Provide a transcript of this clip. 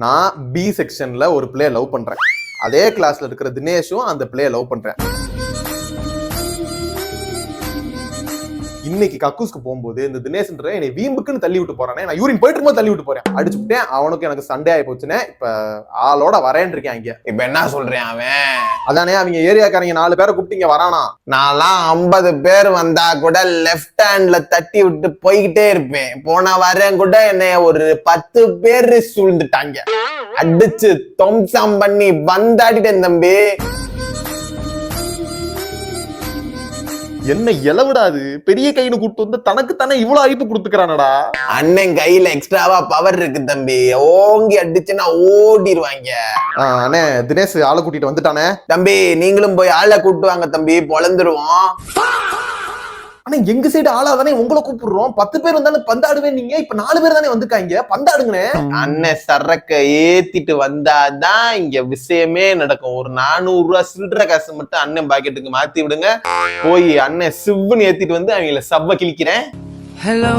நான் பி செக்ஷன்ல ஒரு பிள்ளைய லவ் பண்றேன். அதே கிளாஸ்ல இருக்கிற தினேஷும் அந்த பிள்ளைய லவ் பண்றேன். இன்னைக்கு கக்கூஸ்க்கு போகும்போது இந்த தினேஷ்ன்ற என்னை வீம்புக்குன்னு தள்ளி விட்டு போறானே, நான் யூரின் போயிட்டு இருக்கும்போது தள்ளி விட்டு போறேன், அடிச்சுட்டேன். அவனுக்கு எனக்கு சண்டே ஆகி போச்சுன்னு இப்ப ஆளோட வரேன் இருக்கேன். இங்க இப்ப என்ன சொல்றேன் அவன்? அதானே அவங்க ஏரியாக்காரங்க 4 பேரை கூப்பிட்டு இங்க வரானா. நான்லாம் 50 பேர் வந்தா கூட லெஃப்ட் ஹேண்ட்ல தட்டி விட்டு போய்கிட்டே இருப்பேன். போன வாரம் கூட என்னைய ஒரு 10 பேர் சூழ்ந்துட்டாங்க. அடிச்சு தொம்சம் பண்ணி வந்தாடிட்டேன் தம்பி. என்ன இளவிடாது பெரிய கைன்னு கூப்பிட்டு வந்து தனக்கு தானே இவ்வளவு ஐப்பு கொடுத்துக்கிறானடா. அண்ணன் கையில எக்ஸ்ட்ராவா பவர் இருக்கு தம்பி, ஓங்கி அடிச்சுன்னா ஓடிடுவாங்க. அண்ணே தினேஷ் ஆளை கூட்டிட்டு வந்துட்டானே. தம்பி நீங்களும் போய் ஆளை கூப்பிட்டு வாங்க தம்பி, பொழந்துருவோம். ஆனா எங்க சைடு ஆளா தானே உங்களை கூப்பிடுறோம். 10 பேர் வந்தாலும் பந்தாடுவேன், நீங்க இப்ப 4 பேர் தானே வந்துருக்காங்க, பந்தாடுங்கண்ணே. அண்ணன் சரக்க ஏத்திட்டு வந்தாதான் இங்க விஷயமே நடக்கும். ஒரு 400 ரூபாய் சில்லற காசு மட்டும் அண்ணன் பாக்கெட்டுக்கு மாத்தி விடுங்க, போய் அண்ணன் சிவ்னு ஏத்திட்டு வந்து அவங்கள சவ்வ கிழிக்கிறேன். Hello